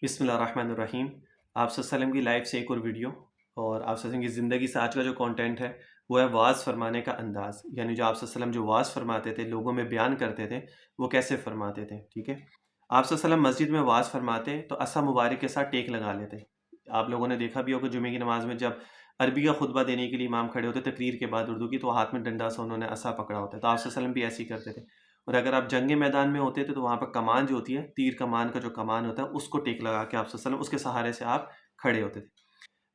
بسم اللہ الرحمن الرحیم۔ آپ صلی اللہ علیہ وسلم کی لائف سے ایک اور ویڈیو، اور آپ صلی اللہ علیہ وسلم کی زندگی سے آج کا جو کانٹینٹ ہے وہ ہے واز فرمانے کا انداز، یعنی جو آپ صلی اللہ علیہ وسلم جو واز فرماتے تھے، لوگوں میں بیان کرتے تھے، وہ کیسے فرماتے تھے۔ ٹھیک ہے، آپ صلی اللہ علیہ وسلم مسجد میں واز فرماتے تو عصا مبارک کے ساتھ ٹیک لگا لیتے۔ آپ لوگوں نے دیکھا بھی ہوگا جمعے کی نماز میں جب عربی کا خطبہ دینے کے لیے امام کھڑے ہوتے تقریر کے بعد اردو کی، تو ہاتھ میں ڈنڈا سے انہوں نے عصا پکڑا ہوتا ہے، تو آپ صلی اللہ علیہ وسلم بھی ایسے ہی کرتے تھے۔ اور اگر آپ جنگ میدان میں ہوتے تھے تو وہاں پر کمان جو ہوتی ہے، تیر کمان کا جو کمان ہوتا ہے، اس کو ٹیک لگا کے آپ صلی اللہ علیہ وسلم اس کے سہارے سے آپ کھڑے ہوتے تھے۔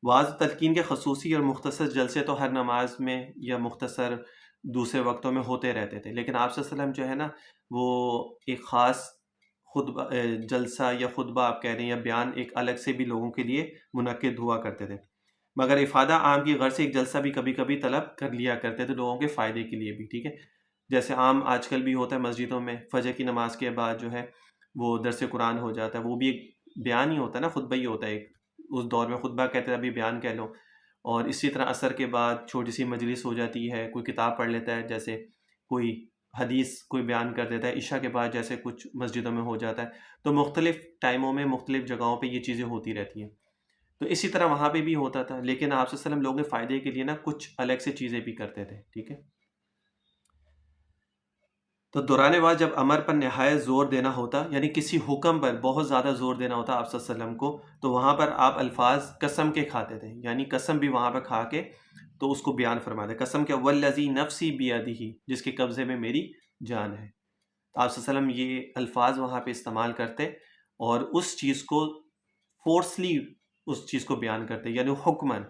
وعظ تلقین کے خصوصی اور مختصر جلسے تو ہر نماز میں یا مختصر دوسرے وقتوں میں ہوتے رہتے تھے، لیکن آپ صلی اللہ علیہ وسلم جو ہے نا، وہ ایک خاص خطبہ جلسہ یا خطبہ آپ کہہ رہے ہیں یا بیان ایک الگ سے بھی لوگوں کے لیے منعقد ہوا کرتے تھے، مگر افادہ عام کی غرض سے ایک جلسہ بھی کبھی کبھی طلب کر لیا کرتے تھے لوگوں کے فائدے کے لیے بھی۔ ٹھیک ہے، جیسے عام آج کل بھی ہوتا ہے مسجدوں میں، فجر کی نماز کے بعد جو ہے وہ درس قرآن ہو جاتا ہے، وہ بھی ایک بیان ہی ہوتا ہے نا، خطبہ ہی ہوتا ہے ایک، اس دور میں خطبہ کہتے ہیں، ابھی بیان کہہ لو۔ اور اسی طرح عصر کے بعد چھوٹی سی مجلس ہو جاتی ہے، کوئی کتاب پڑھ لیتا ہے، جیسے کوئی حدیث کوئی بیان کر دیتا ہے، عشاء کے بعد جیسے کچھ مسجدوں میں ہو جاتا ہے۔ تو مختلف ٹائموں میں مختلف جگہوں پہ یہ چیزیں ہوتی رہتی ہیں، تو اسی طرح وہاں پہ بھی ہوتا تھا، لیکن آپ صلی اللہ علیہ وسلم لوگوں کے فائدے کے لیے نا کچھ الگ سے چیزیں بھی کرتے تھے۔ ٹھیک ہے، تو دوران بعد جب امر پر نہایت زور دینا ہوتا، یعنی کسی حکم پر بہت زیادہ زور دینا ہوتا آپ صلی اللہ علیہ وسلم کو، تو وہاں پر آپ الفاظ قسم کے کھاتے تھے، یعنی قسم بھی وہاں پر کھا کے تو اس کو بیان فرماتے، قسم کے والذی نفسی بیدہ، جس کے قبضے میں میری جان ہے۔ تو آپ صلی اللہ علیہ وسلم یہ الفاظ وہاں پہ استعمال کرتے اور اس چیز کو فورسلی اس چیز کو بیان کرتے، یعنی حکمن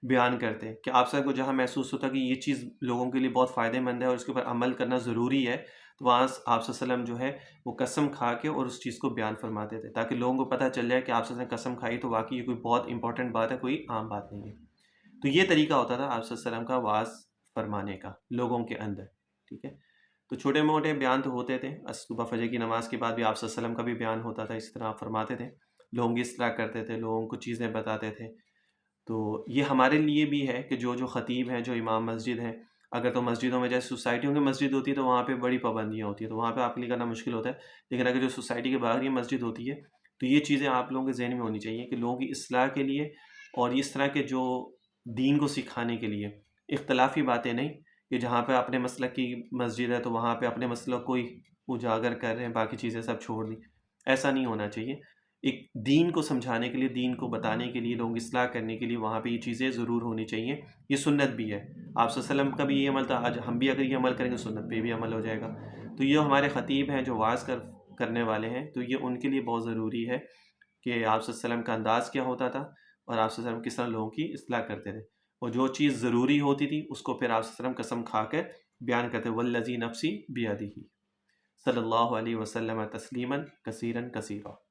بیان کرتے کہ آپ سب کو جہاں محسوس ہوتا کہ یہ چیز لوگوں کے لیے بہت فائدہ مند ہے اور اس کے اوپر عمل کرنا ضروری ہے، تو وہاں آپ صلی اللہ علیہ وسلم جو ہے وہ قسم کھا کے اور اس چیز کو بیان فرماتے تھے، تاکہ لوگوں کو پتہ چل جائے کہ آپ صلی اللہ علیہ وسلم قسم کھائی تو واقعی یہ کوئی بہت امپورٹنٹ بات ہے، کوئی عام بات نہیں ہے۔ تو یہ طریقہ ہوتا تھا آپ صلی اللہ علیہ وسلم کا واعظ فرمانے کا لوگوں کے اندر۔ ٹھیک ہے، تو چھوٹے موٹے بیان تو ہوتے تھے، صبح فجر کی نماز کے بعد بھی آپ صلی اللہ علیہ وسلم کا بھی بیان ہوتا تھا، اس طرح آپ فرماتے تھے، لوگوں کی اصلاح کرتے تھے، لوگوں کو چیزیں بتاتے تھے۔ تو یہ ہمارے لیے بھی ہے کہ جو خطیب ہیں، جو امام مسجد ہیں، اگر تو مسجدوں میں جیسے سوسائٹیوں کی مسجد ہوتی ہے تو وہاں پہ بڑی پابندیاں ہوتی ہیں، تو وہاں پہ آپ کے لیے کرنا مشکل ہوتا ہے، لیکن اگر جو سوسائٹی کے باہر یہ مسجد ہوتی ہے تو یہ چیزیں آپ لوگوں کے ذہن میں ہونی چاہیے کہ لوگوں کی اصلاح کے لیے اور اس طرح کے جو دین کو سکھانے کے لیے، اختلافی باتیں نہیں کہ جہاں پہ اپنے مسلک کی مسجد ہے تو وہاں پہ اپنے مسلک کو ہی اجاگر کر رہے ہیں، باقی چیزیں سب چھوڑ دی، ایسا نہیں ہونا چاہیے۔ ایک دین کو سمجھانے کے لیے، دین کو بتانے کے لیے، لوگوں کی اصلاح کرنے کے لیے وہاں پہ یہ چیزیں ضرور ہونی چاہیے، یہ سنت بھی ہے۔ آپ صلی اللہ علیہ وسلم کا بھی یہ عمل تھا، آج ہم بھی اگر یہ عمل کریں گے سنت پہ بھی عمل ہو جائے گا۔ تو یہ ہمارے خطیب ہیں جو واعظ کرنے والے ہیں، تو یہ ان کے لیے بہت ضروری ہے کہ آپ صلی اللہ علیہ وسلم کا انداز کیا ہوتا تھا اور آپ صلی اللہ علیہ وسلم کس طرح لوگوں کی اصلاح کرتے تھے، اور جو چیز ضروری ہوتی تھی اس کو پھر آپ صلی اللہ علیہ وسلم قسم کھا کر بیان کرتے، والذی نفسی بیدہ، صلی اللہ علیہ وسلم تسلیما کثیرا کثیرا۔